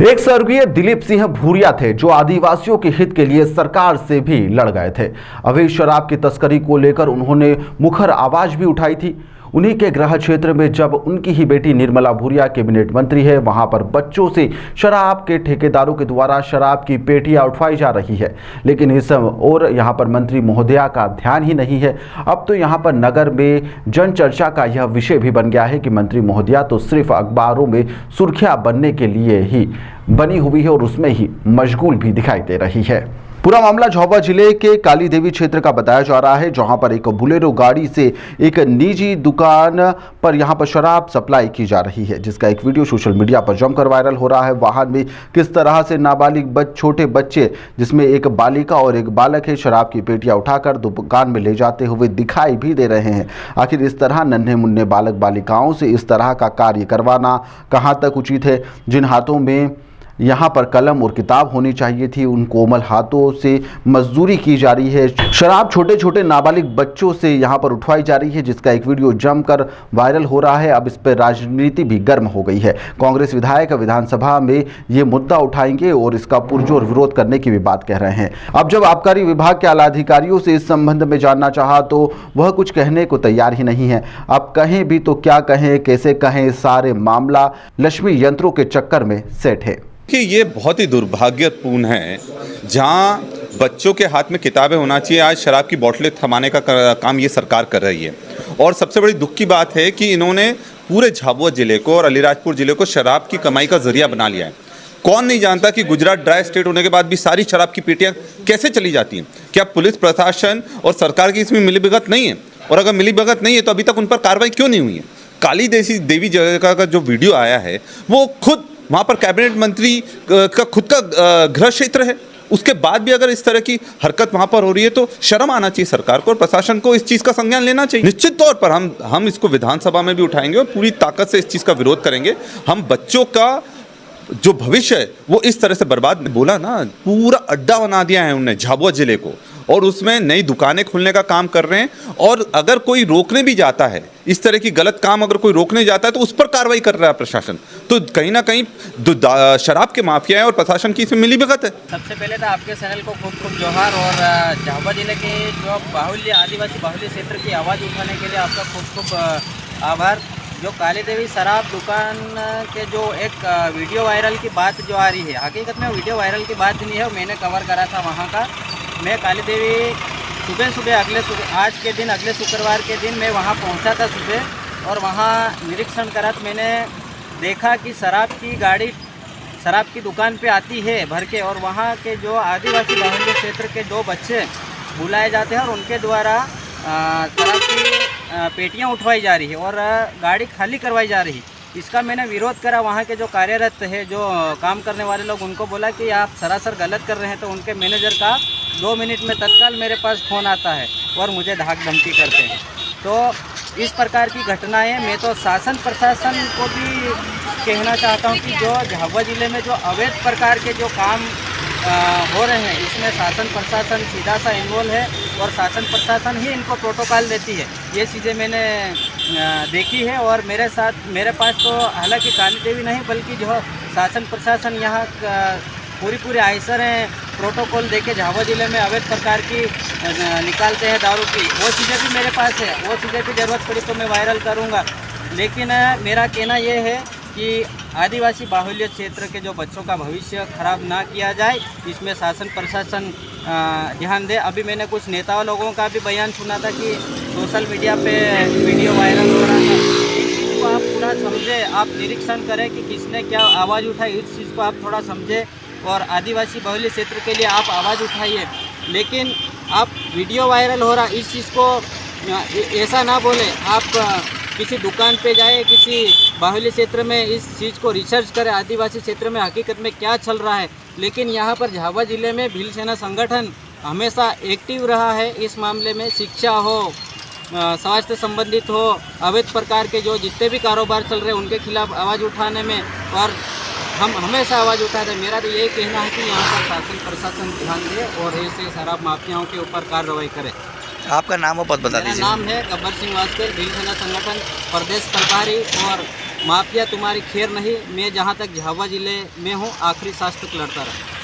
एक स्वर्गीय दिलीप सिंह भूरिया थे जो आदिवासियों के हित के लिए सरकार से भी लड़ गए थे। अवैध शराब की तस्करी को लेकर उन्होंने मुखर आवाज भी उठाई थी। उन्हीं के गृह क्षेत्र में जब उनकी ही बेटी निर्मला भूरिया कैबिनेट मंत्री है, वहां पर बच्चों से शराब के ठेकेदारों के द्वारा शराब की पेटियां उठवाई जा रही है, लेकिन इस और यहां पर मंत्री महोदया का ध्यान ही नहीं है। अब तो यहां पर नगर में जन चर्चा का यह विषय भी बन गया है कि मंत्री महोदया तो सिर्फ अखबारों में सुर्खियां बनने के लिए ही बनी हुई है और उसमें ही मशगूल भी दिखाई दे रही है। पूरा मामला झाबुआ जिले के काली देवी क्षेत्र का बताया जा रहा है, जहां पर एक बुलेरो गाड़ी से एक निजी दुकान पर यहां पर शराब सप्लाई की जा रही है, जिसका एक वीडियो सोशल मीडिया पर जमकर वायरल हो रहा है। वाहन में किस तरह से नाबालिग छोटे बच्चे, जिसमें एक बालिका और एक बालक है, शराब की पेटियां उठाकर दुकान में ले जाते हुए दिखाई भी दे रहे हैं। आखिर इस तरह नन्हे मुन्ने बालक बालिकाओं से इस तरह का कार्य करवाना कहाँ तक उचित है? जिन हाथों में यहाँ पर कलम और किताब होनी चाहिए थी, उन कोमल हाथों से मजदूरी की जा रही है। शराब छोटे छोटे नाबालिग बच्चों से यहाँ पर उठवाई जा रही है, जिसका एक वीडियो जमकर वायरल हो रहा है। अब इस पर राजनीति भी गर्म हो गई है। कांग्रेस विधायक विधानसभा में ये मुद्दा उठाएंगे और इसका पुरजोर विरोध करने की भी बात कह रहे हैं। अब जब आबकारी विभाग के आला अधिकारियों से इस संबंध में जानना चाहा तो वह कुछ कहने को तैयार ही नहीं है। अब कहें भी तो क्या कहें, कैसे कहें? सारे मामला लक्ष्मी यंत्रों के चक्कर में सेट है कि ये बहुत ही दुर्भाग्यपूर्ण है, जहां बच्चों के हाथ में किताबें होना चाहिए, आज शराब की बोतलें थमाने का काम ये सरकार कर रही है। और सबसे बड़ी दुख की बात है कि इन्होंने पूरे झाबुआ जिले को और अलीराजपुर जिले को शराब की कमाई का जरिया बना लिया है। कौन नहीं जानता कि गुजरात ड्राई स्टेट होने के बाद भी सारी शराब की पेटियां कैसे चली जाती हैं? क्या पुलिस प्रशासन और सरकार की इसमें मिलीभगत नहीं है? और अगर मिलीभगत नहीं है तो अभी तक उन पर कार्रवाई क्यों नहीं हुई है? काली देवी जगह का जो वीडियो आया है वो खुद वहाँ पर कैबिनेट मंत्री का खुद का गृह क्षेत्र है, उसके बाद भी अगर इस तरह की हरकत वहाँ पर हो रही है तो शर्म आना चाहिए सरकार को और प्रशासन को इस चीज़ का संज्ञान लेना चाहिए। निश्चित तौर पर हम इसको विधानसभा में भी उठाएंगे और पूरी ताकत से इस चीज़ का विरोध करेंगे। हम बच्चों का जो भविष्य है वो इस तरह से बर्बाद, बोला ना, पूरा अड्डा बना दिया है उन्होंने झाबुआ जिले को, और उसमें नई दुकानें खुलने का काम कर रहे हैं। और अगर कोई रोकने भी जाता है, इस तरह की गलत काम अगर कोई रोकने जाता है तो उस पर कार्रवाई कर रहा है प्रशासन। तो कहीं ना कहीं शराब के माफिया है और प्रशासन की इसमें मिलीभगत है। सबसे पहले तो आपके चैनल को खूब खूब जोहार, और झाबुआ जिले के जो बाहुल्य आदिवासी बाहुल्य क्षेत्र की आवाज़ उठाने के लिए आपका खूब खूब आभार। जो काली देवी शराब दुकान के जो एक वीडियो वायरल की बात जो आ रही है, हकीकत में वीडियो वायरल की बात नहीं है, मैंने कवर करा था वहाँ का। मैं काली देवी सुबह आज के दिन अगले शुक्रवार के दिन मैं वहाँ पहुँचा था सुबह, और वहाँ निरीक्षण करा तो मैंने देखा कि शराब की गाड़ी शराब की दुकान पे आती है भर के, और वहाँ के जो आदिवासी बाहुल्य क्षेत्र के 2 बच्चे बुलाए जाते हैं और उनके द्वारा शराब की पेटियाँ उठवाई जा रही है और गाड़ी खाली करवाई जा रही है। इसका मैंने विरोध करा। वहाँ के जो कार्यरत है, जो काम करने वाले लोग, उनको बोला कि आप सरासर गलत कर रहे हैं, तो उनके मैनेजर का 2 मिनट में तत्काल मेरे पास फ़ोन आता है और मुझे धाक धमकी करते हैं। तो इस प्रकार की घटनाएं, मैं तो शासन प्रशासन को भी कहना चाहता हूं कि जो झाबुआ जिले में जो अवैध प्रकार के जो काम हो रहे हैं, इसमें शासन प्रशासन सीधा सा इन्वॉल्व है और शासन प्रशासन ही इनको प्रोटोकॉल देती है। ये चीज़ें मैंने देखी है और मेरे पास तो हालांकि काली देवी नहीं बल्कि जो शासन प्रशासन यहाँ पूरी आइसरें प्रोटोकॉल देके झाबुआ जिले में अवैध प्रकार की निकालते हैं दारू की, वो चीज़ें भी मेरे पास है। वो चीज़ें भी ज़रूरत पड़ी तो मैं वायरल करूँगा। लेकिन मेरा कहना ये है कि आदिवासी बाहुल्य क्षेत्र के जो बच्चों का भविष्य खराब ना किया जाए, इसमें शासन प्रशासन ध्यान दे। अभी मैंने कुछ नेताओं लोगों का भी बयान सुना था कि सोशल मीडिया पे वीडियो वायरल हो रहा था। इस चीज़ को आप पूरा समझे, आप निरीक्षण करें कि किसने क्या आवाज़ उठाई, इस चीज़ को आप थोड़ा समझे और आदिवासी बाहुल्य क्षेत्र के लिए आप आवाज़ उठाइए। लेकिन आप वीडियो वायरल हो रहा, इस चीज़ को ऐसा ना बोले। आप किसी दुकान पे जाए, किसी बाहुल्य क्षेत्र में इस चीज़ को रिसर्च करें, आदिवासी क्षेत्र में हकीकत में क्या चल रहा है। लेकिन यहाँ पर झाबुआ जिले में भील सेना संगठन हमेशा एक्टिव रहा है इस मामले में। शिक्षा हो, स्वास्थ्य संबंधित हो, अवैध प्रकार के जो जितने भी कारोबार चल रहे हैं उनके खिलाफ आवाज़ उठाने में, और हम हमेशा आवाज़ उठाते हैं। मेरा तो यही कहना है कि यहाँ पर शासन प्रशासन ध्यान दे और ऐसे शराब माफियाओं के ऊपर कार्रवाई करे। आपका नाम और पद बता दीजिए। मेरा नाम है गब्बर सिंह वास्कर, भील सेना संगठन प्रदेश प्रभारी और माफिया तुम्हारी खैर नहीं, मैं जहाँ तक झाबुआ ज़िले में हूँ आखिरी सांस तक लड़ता रहा।